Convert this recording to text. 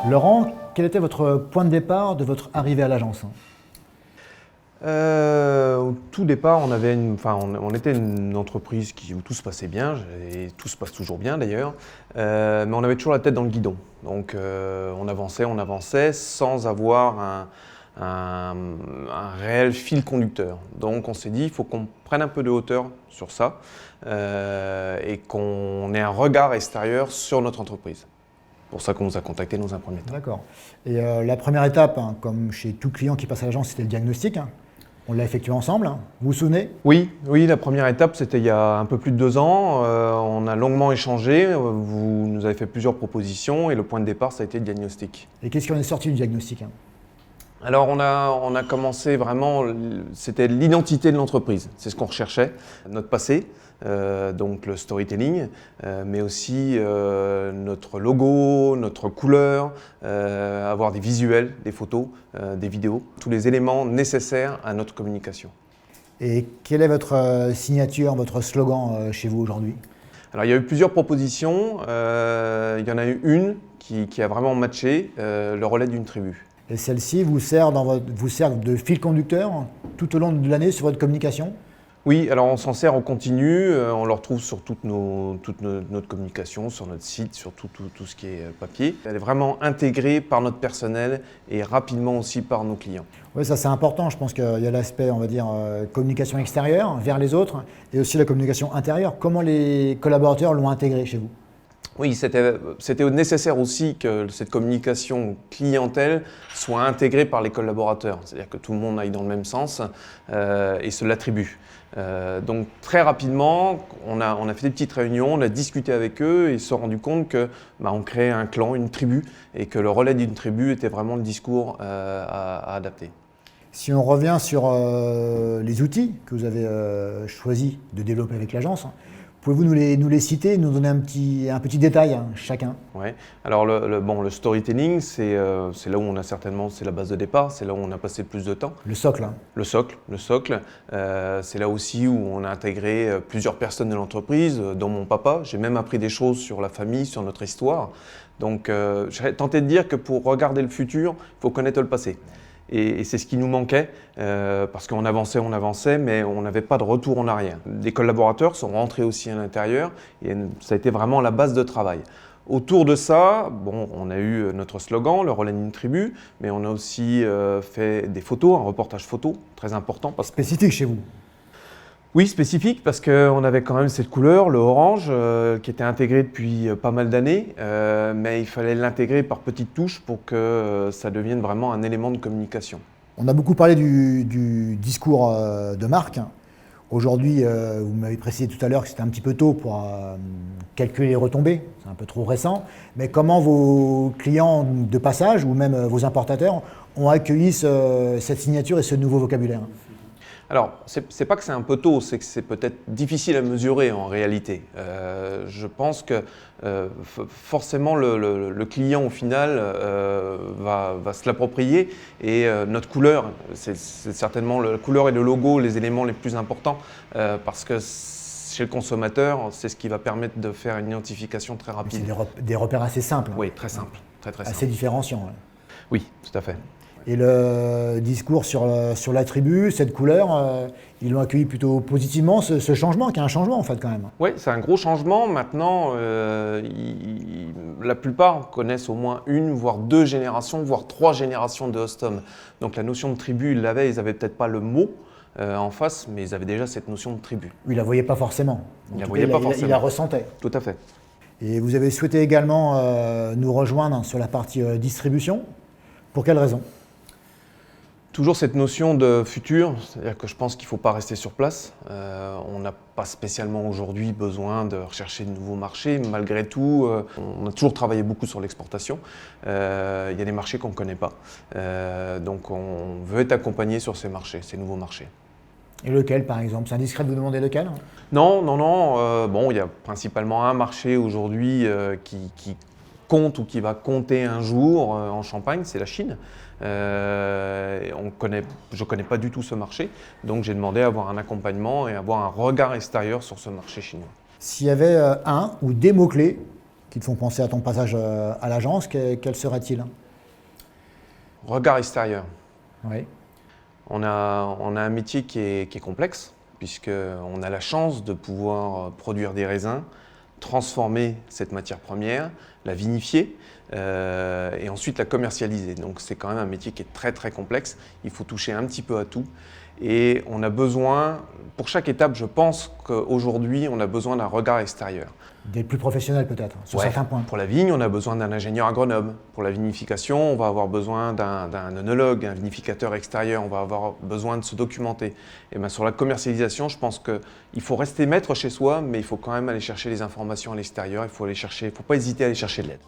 Laurent, quel était votre point de départ de votre arrivée à l'agence? Au tout départ, on était une entreprise où tout se passait bien, et tout se passe toujours bien d'ailleurs, mais on avait toujours la tête dans le guidon. Donc on avançait sans avoir un réel fil conducteur. Donc on s'est dit, il faut qu'on prenne un peu de hauteur sur ça et qu'on ait un regard extérieur sur notre entreprise. C'est pour ça qu'on nous a contactés dans un premier temps. D'accord. Et la première étape, comme chez tout client qui passe à l'agence, c'était le diagnostic. On l'a effectué ensemble, vous vous souvenez? Oui, la première étape, c'était il y a un peu plus de 2 ans. On a longuement échangé, vous nous avez fait plusieurs propositions et le point de départ, ça a été le diagnostic. Et qu'est-ce qui en est sorti du diagnostic? Alors on a commencé vraiment, c'était l'identité de l'entreprise, c'est ce qu'on recherchait, notre passé, donc le storytelling, mais aussi notre logo, notre couleur, avoir des visuels, des photos, des vidéos, tous les éléments nécessaires à notre communication. Et quelle est votre signature, votre slogan chez vous aujourd'hui? Alors il y a eu plusieurs propositions, il y en a eu une qui a vraiment matché, le relais d'une tribu. Et celle-ci vous sert de fil conducteur tout au long de l'année sur votre communication? Oui, alors on s'en sert en continu, on le retrouve sur toute notre communication, sur notre site, sur tout ce qui est papier. Elle est vraiment intégrée par notre personnel et rapidement aussi par nos clients. Oui, ça c'est important. Je pense qu'il y a l'aspect, on va dire, communication extérieure vers les autres et aussi la communication intérieure. Comment les collaborateurs l'ont intégré chez vous? Oui, c'était nécessaire aussi que cette communication clientèle soit intégrée par les collaborateurs, c'est-à-dire que tout le monde aille dans le même sens et se l'attribue. Donc très rapidement, on a fait des petites réunions, on a discuté avec eux et ils se sont rendus compte que on créait un clan, une tribu, et que le relais d'une tribu était vraiment le discours à adapter. Si on revient sur les outils que vous avez choisi de développer avec l'agence, pouvez-vous nous les citer, nous donner un petit détail chacun? Ouais. Alors le storytelling, c'est là où on a certainement, c'est la base de départ, c'est là où on a passé le plus de temps. Le socle. Le socle. C'est là aussi où on a intégré plusieurs personnes de l'entreprise, dont mon papa. J'ai même appris des choses sur la famille, sur notre histoire. Donc j'ai tenté de dire que pour regarder le futur, il faut connaître le passé. Et c'est ce qui nous manquait, parce qu'on avançait, mais on n'avait pas de retour en arrière. Les collaborateurs sont rentrés aussi à l'intérieur, et ça a été vraiment la base de travail. Autour de ça, on a eu notre slogan, le relais d'une tribu, mais on a aussi fait des photos, un reportage photo, très important. Spécifique chez vous? Oui, spécifique, parce qu'on avait quand même cette couleur, le orange, qui était intégré depuis pas mal d'années, mais il fallait l'intégrer par petites touches pour que ça devienne vraiment un élément de communication. On a beaucoup parlé du discours de marque. Aujourd'hui, vous m'avez précisé tout à l'heure que c'était un petit peu tôt pour calculer les retombées, c'est un peu trop récent, mais comment vos clients de passage ou même vos importateurs ont accueilli cette signature et ce nouveau vocabulaire? Alors, c'est pas que c'est un peu tôt, c'est que c'est peut-être difficile à mesurer en réalité. Je pense que forcément le client au final va se l'approprier et notre couleur, c'est certainement la couleur et le logo les éléments les plus importants parce que chez le consommateur, c'est ce qui va permettre de faire une identification très rapide. C'est des repères assez simples. Oui, très simple, très simple. Assez différenciants. Oui, tout à fait. Et le discours sur la tribu, cette couleur, ils l'ont accueilli plutôt positivement, ce changement, qui est un changement en fait quand même. Oui, c'est un gros changement. Maintenant, la plupart connaissent au moins une, voire 2 générations, voire 3 générations de Ostom. Donc la notion de tribu, ils l'avaient, ils n'avaient peut-être pas le mot en face, mais ils avaient déjà cette notion de tribu. Ils ne la voyaient pas forcément. Ils la ressentaient. Tout à fait. Et vous avez souhaité également nous rejoindre sur la partie distribution. Pour quelle raison? Toujours cette notion de futur, c'est-à-dire que je pense qu'il ne faut pas rester sur place. On n'a pas spécialement aujourd'hui besoin de rechercher de nouveaux marchés. Malgré tout, on a toujours travaillé beaucoup sur l'exportation. Il y a des marchés qu'on ne connaît pas. Donc on veut être accompagné sur ces marchés, ces nouveaux marchés. Et lequel par exemple? C'est indiscret de vous demander lequel? Non. Il y a principalement un marché aujourd'hui qui compte ou qui va compter un jour en Champagne, c'est la Chine. Je ne connais pas du tout ce marché, donc j'ai demandé à avoir un accompagnement et avoir un regard extérieur sur ce marché chinois. S'il y avait un ou des mots-clés qui te font penser à ton passage à l'agence, quels seraient-ils? Regard extérieur. Oui. On a un métier qui est complexe, puisqu'on a la chance de pouvoir produire des raisins, transformer cette matière première, la vinifier et ensuite la commercialiser. Donc c'est quand même un métier qui est très très complexe. Il faut toucher un petit peu à tout. Et on a besoin, pour chaque étape, je pense qu'aujourd'hui, on a besoin d'un regard extérieur. Des plus professionnels peut-être, sur certains points. Pour la vigne, on a besoin d'un ingénieur agronome. Pour la vinification, on va avoir besoin d'un œnologue, un vinificateur extérieur. On va avoir besoin de se documenter. Et bien, sur la commercialisation, je pense qu'il faut rester maître chez soi, mais il faut quand même aller chercher les informations à l'extérieur. Il faut pas hésiter à aller chercher de l'aide.